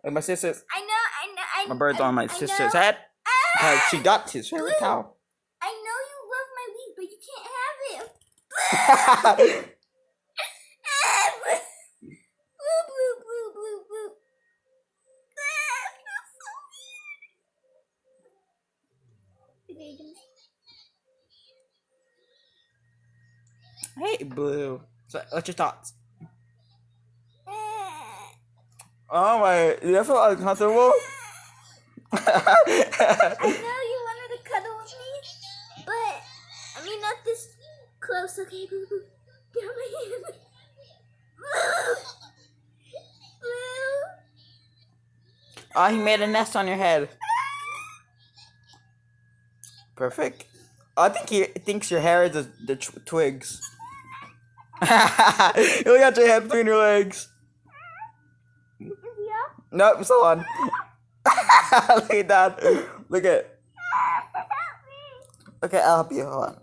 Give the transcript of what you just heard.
Like my sister's. I know. My bird's on my sister's head. Cause she got his favorite cow. I know you love my weed, but you can't have it. Blue, blue, blue, blue, blue. Hey, Blue. So, what's your thoughts? Oh my, you feel uncomfortable? I know you wanted to cuddle with me, but I mean not this close. Okay, boo boo, get on my hand. Blue. Oh, he made a nest on your head. Perfect. I think he thinks your hair is the twigs. You got your head between your legs. Yeah. Nope, it's on. Look at that. Look at. Okay, I'll help you. Hold on.